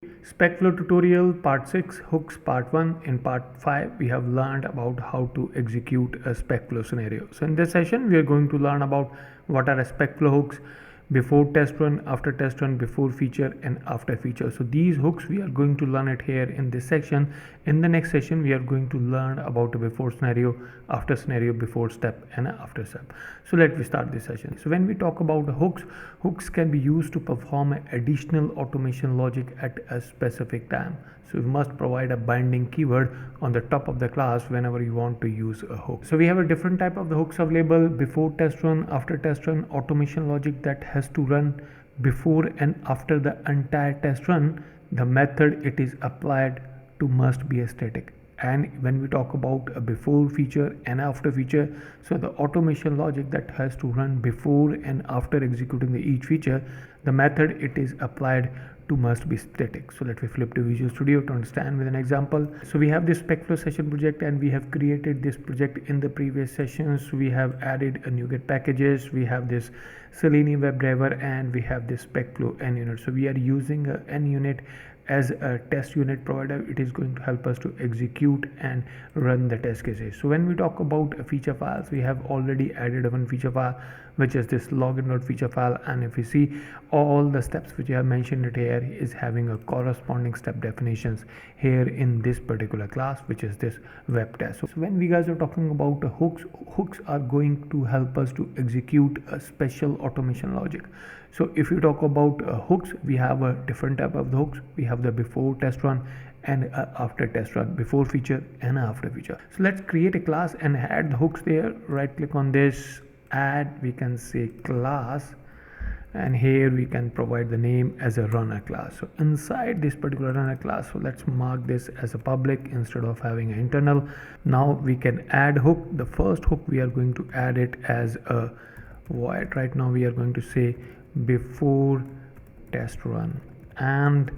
Specflow tutorial part 6 hooks part 1. In part 5 we have learned about how to execute a Specflow scenario. So in this session we are going to learn about what are Specflow hooks, before test run, after test run, before feature and after feature. So these hooks we are going to learn it here in this section. In the next session we are going to learn about a before scenario, after scenario, before step and after step. So let me start this session. So when we talk about hooks, hooks can be used to perform additional automation logic at a specific time. So we must provide a binding keyword on the top of the class whenever you want to use a hook. So we have a different type of the hooks available: before test run, after test run, automation logic that has to run before and after the entire test run. The method it is applied to must be a static. And when we talk about a before feature and after feature, so the automation logic that has to run before and after executing each feature, the method it is applied to must be static. So let me flip to Visual Studio to understand with an example. So we have this Specflow session project and we have created this project in the previous sessions. We have added a NuGet packages, we have this Selenium WebDriver, and we have this Specflow NUnit. So we are using a NUnit as a test unit provider. It is going to help us to execute and run the test cases. So when we talk about feature files, we have already added one feature file, which is this login.feature file, and if you see, all the steps which I have mentioned it here is having a corresponding step definitions here in this particular class, which is this web test. So when we guys are talking about hooks, hooks are going to help us to execute a special automation logic. So if you talk about hooks, we have a different type of the hooks. We have the before test run and after test run, before feature and after feature. So let's create a class and add the hooks there. Right click on this, add, we can say class, and here we can provide the name as a runner class. So inside this particular runner class, so let's mark this as a public instead of having an internal. Now we can add hook. The first hook we are going to add it as a void. Right now we are going to say before test run, and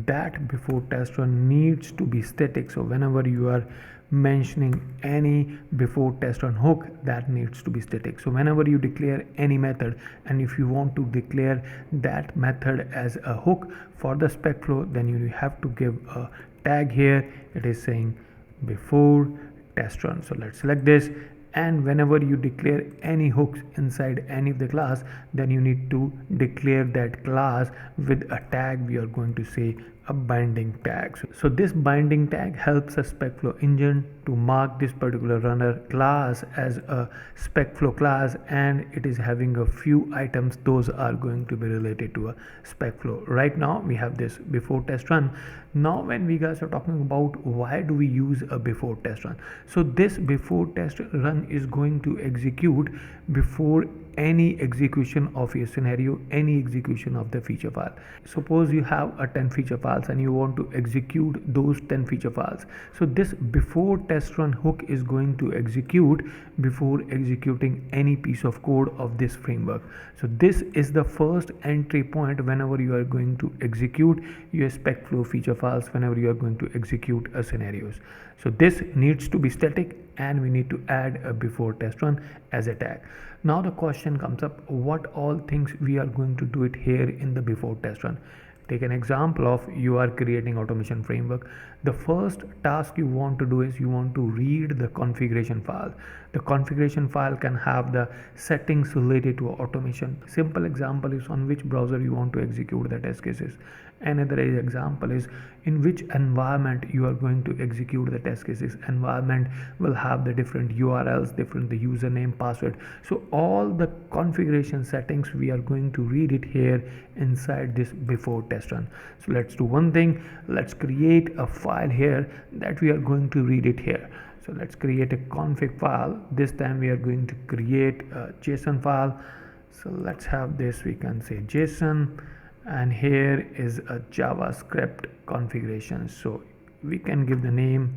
that before test run needs to be static. So whenever you are mentioning any before test run hook, that needs to be static. So whenever you declare any method, and if you want to declare that method as a hook for the Specflow, then you have to give a tag here. It is saying before test run. So let's select this, and whenever you declare any hooks inside any of the class, then you need to declare that class with a tag. We are going to say a binding tag. So this binding tag helps a Specflow engine to mark this particular runner class as a Specflow class, and it is having a few items. Those are going to be related to a Specflow. Right now we have this before test run. Now when we guys are talking about why do we use a before test run, so this before test run is going to execute before any execution of your scenario, any execution of the feature file. Suppose you have a 10 feature files and you want to execute those 10 feature files. So this before test run hook is going to execute before executing any piece of code of this framework. So this is the first entry point whenever you are going to execute your Specflow feature files, whenever you are going to execute a scenarios. So this needs to be static, and we need to add a before test run as a tag. Now the question comes up, what all things we are going to do it here in the before test run. Take an example of you are creating automation framework. The first task you want to do is you want to read the configuration file. The configuration file can have the settings related to automation. Simple example is on which browser you want to execute the test cases. Another example is in which environment you are going to execute the test cases. Environment will have the different URLs, different the username, password. So all the configuration settings we are going to read it here inside this before test run. So let's do one thing. Let's create a file here that we are going to read it here. So let's create a config file. This time we are going to create a JSON file. So let's have this, we can say JSON, and here is a JavaScript configuration. So we can give the name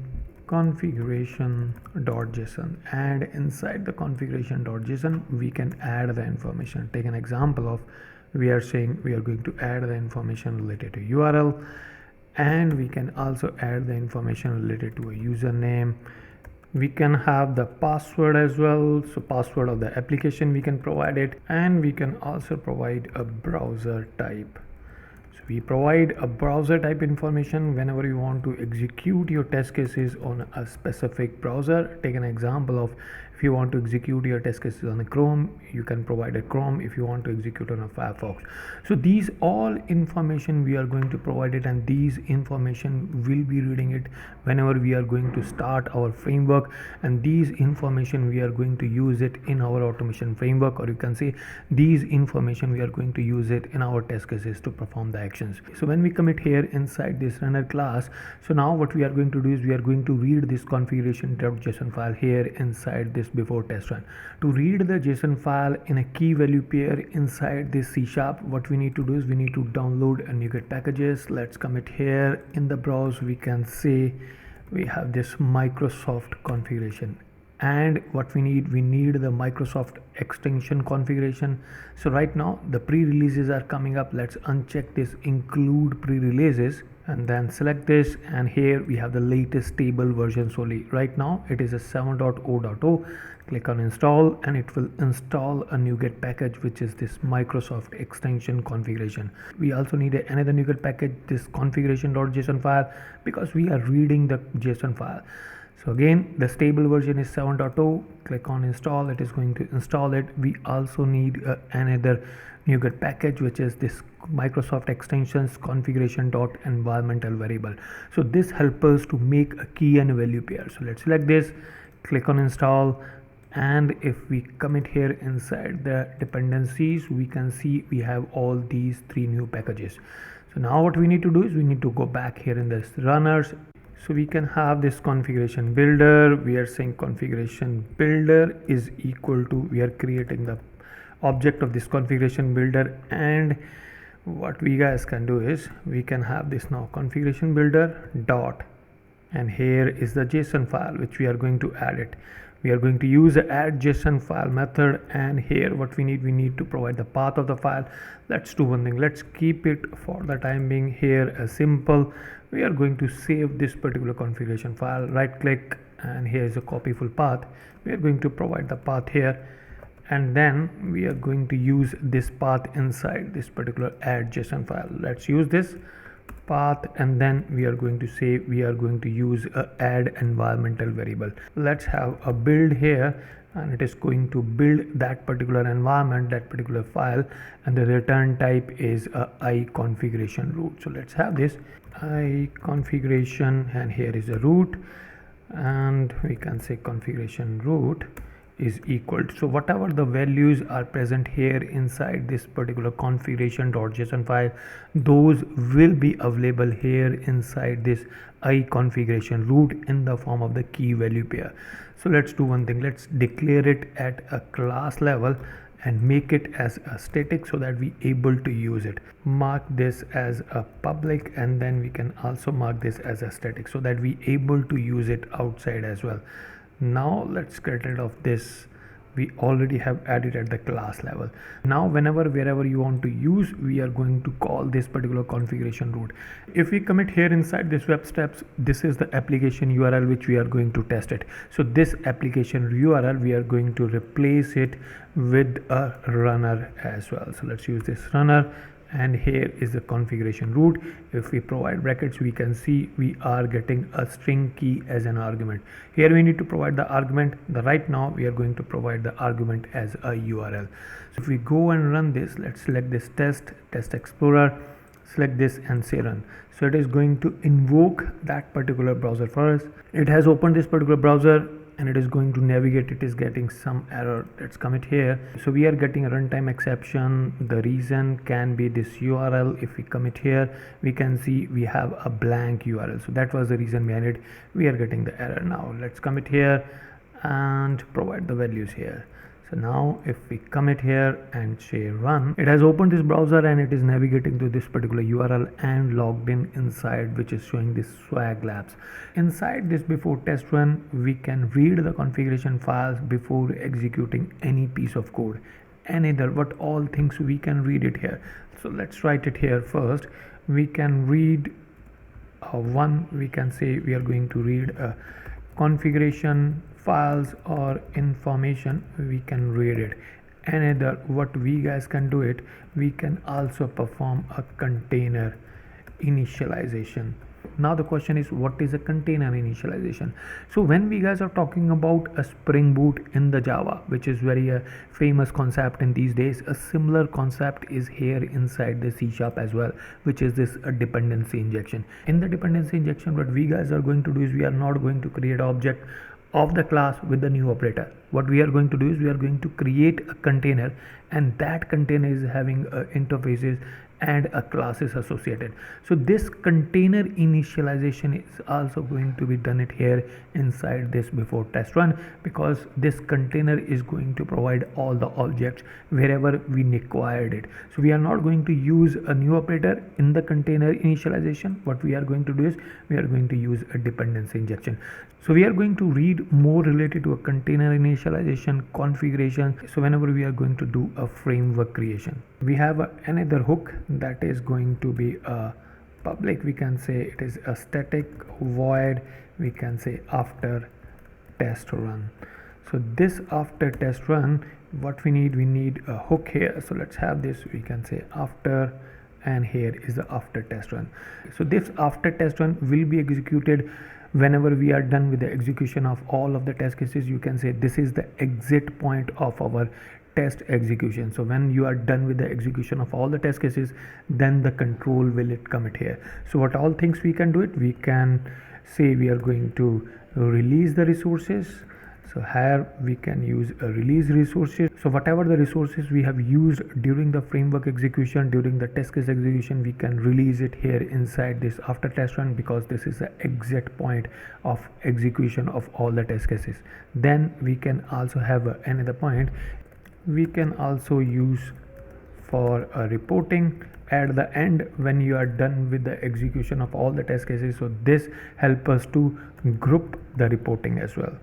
configuration.json, and inside the configuration.json we can add the information. Take an example of, we are saying we are going to add the information related to URL, and we can also add the information related to a username. We can have the password as well, so password of the application we can provide it, and we can also provide a browser type. So We provide a browser type information whenever you want to execute your test cases on a specific browser. Take an example of if you want to execute your test cases on a Chrome, you can provide a Chrome. If you want to execute on a Firefox, so these all information we are going to provide it, and these information will be reading it whenever we are going to start our framework, and these information we are going to use it in our automation framework, or you can say these information we are going to use it in our test cases to perform the actions. So when we commit here inside this runner class, so now what we are going to do is we are going to read this configuration.json file here inside this before test run. To read the JSON file in a key value pair inside this C#, what we need to do is we need to download a NuGet packages. Let's commit here in the browse. We can say we have this Microsoft configuration, and what we need the Microsoft extension configuration. So right now the pre-releases are coming up. Let's uncheck this include pre-releases and then select this, and here we have the latest stable versions only. Right now it is a 7.0.0. click on install, and it will install a NuGet package, which is this Microsoft extension configuration. We also need another NuGet package, this configuration.json file, because we are reading the JSON file. So again, the stable version is 7.0. click on install, it is going to install it. We also need another NuGet package, which is this Microsoft extensions configuration.environmental variable. So this helps us to make a key and a value pair. So let's select this, click on install, and if we commit here inside the dependencies, we can see we have all these three new packages. So now what we need to do is we need to go back here in this runners. So we can have this configuration builder. We are saying configuration builder is equal to, we are creating the object of this configuration builder, and what we guys can do is we can have this now configuration builder dot, and here is the JSON file which we are going to add it. We are going to use the add JSON file method, and here what we need to provide the path of the file. Let's do one thing, let's keep it for the time being here as simple. We are going to save this particular configuration file, right click, and here is a copy full path. We are going to provide the path here, and then we are going to use this path inside this particular add JSON file. Let's use this path, and then we are going to say we are going to use a add environmental variable. Let's have a build here, and it is going to build that particular environment, that particular file, and the return type is a I configuration root. So let's have this I configuration, and here is a root, and we can say configuration root is equal to, so whatever the values are present here inside this particular configuration.json file, those will be available here inside this I configuration root in the form of the key value pair. So let's do one thing, let's declare it at a class level and make it as a static so that we able to use it. Mark this as a public, and then we can also mark this as a static so that we able to use it outside as well. Now let's get rid of this. We already have added at the class level. Now wherever you want to use, we are going to call this particular configuration root. If we commit here inside this web steps, this is the application URL which we are going to test it. So this application URL, we are going to replace it with a runner as well. So let's use this runner, and here is the configuration root. If we provide brackets, we can see we are getting a string key as an argument. Here we need to provide the argument. Right now we are going to provide the argument as a URL. So if we go and run this, let's select this test explorer, select this and say run. So it is going to invoke that particular browser for us. It has opened this particular browser, and it is going to navigate. It is getting some error. Let's commit here. So we are getting a runtime exception. The reason can be this URL. If we commit here, we can see we have a blank URL. So that was the reason behind it. We are getting the error. Now let's commit here and provide the values here. So now if we commit here and say run, it has opened this browser and it is navigating to this particular URL and logged in inside, which is showing this swag labs. Inside this before test run, we can read the configuration files before executing any piece of code. Another what all things we can read it here. So let's write it here first. We can read one, we can say we are going to read a configuration files or information. We can read it. Another, what we guys can do it, we can also perform a container initialization. Now the question is, what is a container initialization? So when we guys are talking about a spring boot in the Java, which is very famous concept in these days, a similar concept is here inside the C# as well, which is this dependency injection. In the dependency injection, what we guys are going to do is, we are not going to create object of the class with the new operator. What we are going to do is, we are going to create a container, and that container is having interfaces and a classes associated. So this container initialization is also going to be done it here inside this before test run, because this container is going to provide all the objects wherever we required it. So we are not going to use a new operator in the container initialization. What we are going to do is, we are going to use a dependency injection. So we are going to read more related to a container initialization configuration. So whenever we are going to do a framework creation, we have another hook that is going to be a public. We can say it is a static void, we can say after test run. So this after test run, what we need a hook here. So let's have this, we can say after, and here is the after test run. So this after test run will be executed whenever we are done with the execution of all of the test cases. You can say this is the exit point of our test execution. So when you are done with the execution of all the test cases, then the control will commit here. So what all things we can do it, we can say we are going to release the resources. So here we can use a release resources. So whatever the resources we have used during the framework execution, during the test case execution, we can release it here inside this after test run, because this is the exit point of execution of all the test cases. Then we can also have another point we can also use for reporting at the end when you are done with the execution of all the test cases. So this helps us to group the reporting as well,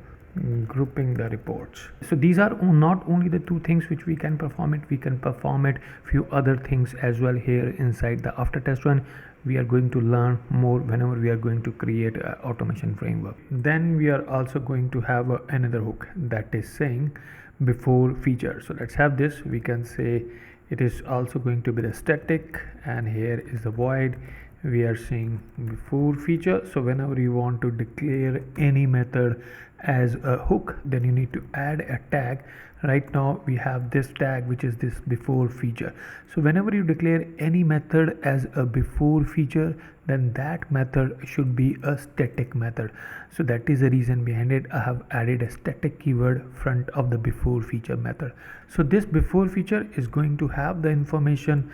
grouping the reports. So these are not only the two things which we can perform it, we can perform it few other things as well here inside the after test run. We are going to learn more whenever we are going to create an automation framework. Then we are also going to have another hook that is saying before feature. So let's have this, we can say it is also going to be the static, and here is the void, we are saying before feature. So whenever you want to declare any method as a hook, then you need to add a tag. Right now we have this tag which is this before feature. So whenever you declare any method as a before feature, then that method should be a static method. So that is the reason behind it, I have added a static keyword front of the before feature method. So this before feature is going to have the information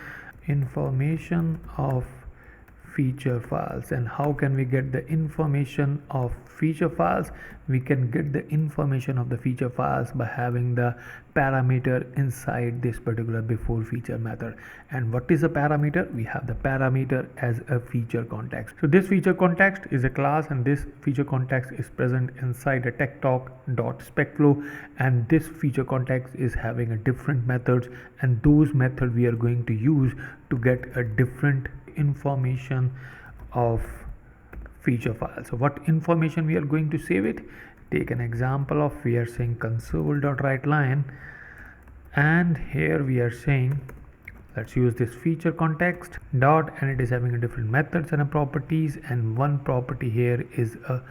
of feature files. And how can we get the information of feature files? We can get the information of the feature files by having the parameter inside this particular before feature method. And what is a parameter? We have the parameter as a feature context. So this feature context is a class, and this feature context is present inside a techtalk.specflow, and this feature context is having a different methods, and those methods we are going to use to get a different information of feature file. So what information we are going to save it? Take an example of, we are saying console.writeLine, and here we are saying, let's use this feature context dot, and it is having a different methods and a properties, and one property here is a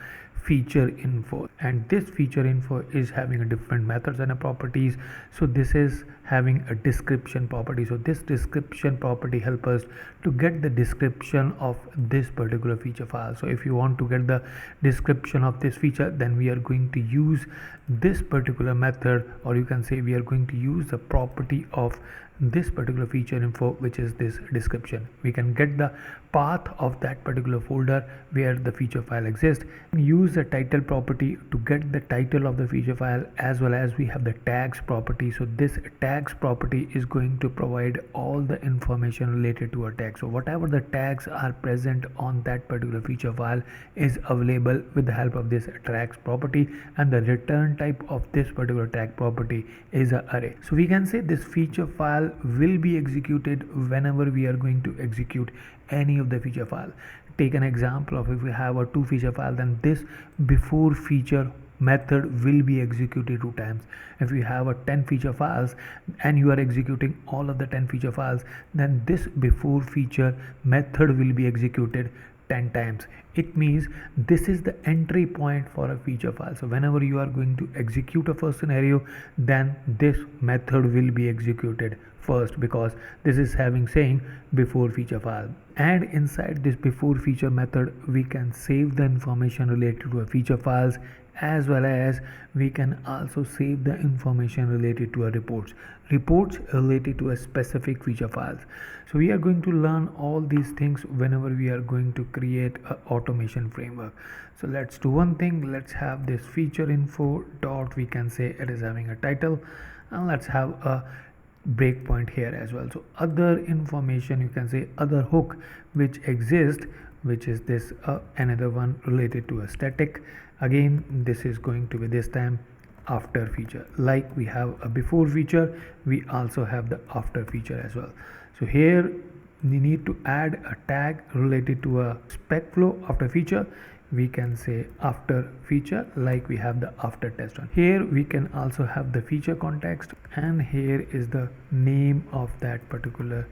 feature info, and this feature info is having a different methods and a properties. So this is having a description property. So this description property help us to get the description of this particular feature file. So if you want to get the description of this feature, then we are going to use this particular method, or you can say we are going to use the property of this particular feature info, which is this description. We can get the path of that particular folder where the feature file exists, use the title property to get the title of the feature file, as well as we have the tags property. So this tags property is going to provide all the information related to a tag. So whatever the tags are present on that particular feature file is available with the help of this tags property, and the return type of this particular tag property is an array. So we can say this feature file will be executed whenever we are going to execute any of the feature file. Take an example of, if we have a two feature file, then this before feature method will be executed 2 times. If you have a 10 feature files and you are executing all of the 10 feature files, then this before feature method will be executed 10 times. It means this is the entry point for a feature file. So whenever you are going to execute a first scenario, then this method will be executed first, because this is having saying before feature file. And inside this before feature method, we can save the information related to a feature files, as well as we can also save the information related to a reports related to a specific feature files. So we are going to learn all these things whenever we are going to create a automation framework. So let's do one thing. Let's have this feature info dot, we can say it is having a title, and let's have a breakpoint here as well. So other information, you can say other hook which exists, which is this another one related to a static. Again, this is going to be this time after feature. Like we have a before feature, we also have the after feature as well. So here we need to add a tag related to a Specflow after feature. We can say after feature, like we have the after test run. Here we can also have the feature context, and here is the name of that particular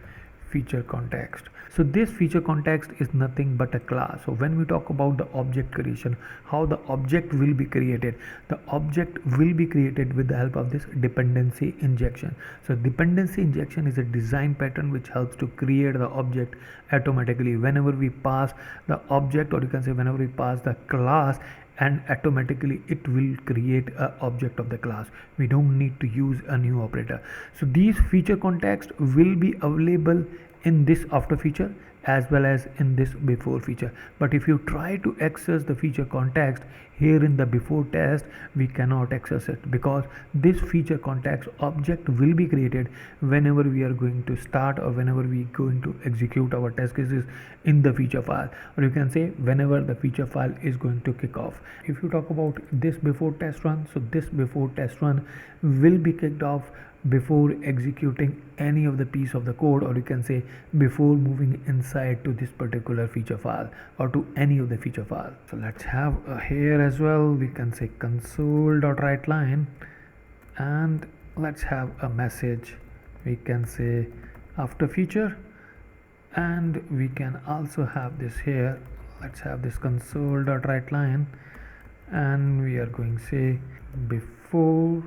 feature context. So this feature context is nothing but a class. So when we talk about the object creation, how the object will be created, the object will be created with the help of this dependency injection. So dependency injection is a design pattern which helps to create the object automatically whenever we pass the object, or you can say whenever we pass the class, and automatically it will create an object of the class. We don't need to use a new operator. So these feature context will be available in this after feature as well as in this before feature. But if you try to access the feature context here in the before test, we cannot access it, because this feature context object will be created whenever we are going to start, or whenever we are going to execute our test cases in the feature file, or you can say whenever the feature file is going to kick off. If you talk about this before test run, so this before test run will be kicked off before executing any of the piece of the code, or you can say before moving inside to this particular feature file or to any of the feature file. So let's have here as well, we can say console.writeLine, and let's have a message, we can say after feature, and we can also have this here. Let's have this console.writeLine, and we are going to say before.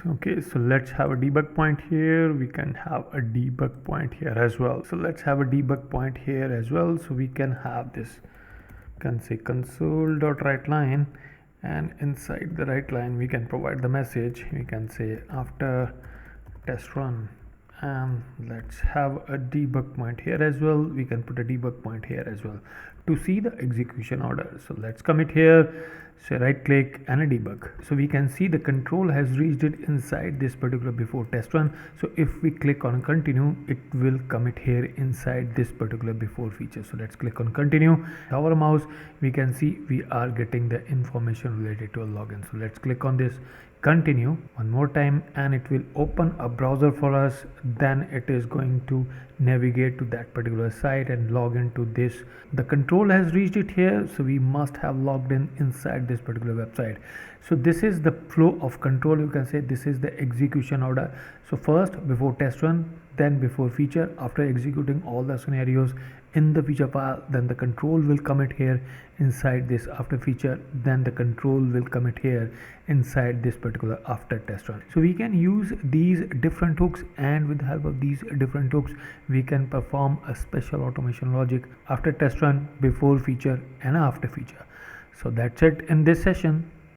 Okay, so let's have a debug point here. We can have a debug point here as well. So let's have a debug point here as well. So we can have this, can say console.writeLine, and inside the write line we can provide the message, we can say after test run, and let's have a debug point here as well. We can put a debug point here as well to see the execution order. So let's commit here, say right click and a debug. So we can see the control has reached it inside this particular before test run. So if we click on continue, it will commit here inside this particular before feature. So let's click on continue. Our mouse, we can see we are getting the information related to a login. So let's click on this continue one more time, and it will open a browser for us. Then it is going to navigate to that particular site and log into this. The control has reached it here, so we must have logged in inside this particular website. So this is the flow of control, you can say this is the execution order. So first before test run, then before feature. After executing all the scenarios in the feature file, then the control will commit here inside this after feature, then the control will commit here inside this particular after test run. So we can use these different hooks, and with the help of these different hooks we can perform a special automation logic after test run, before feature and after feature. So that's it in this session.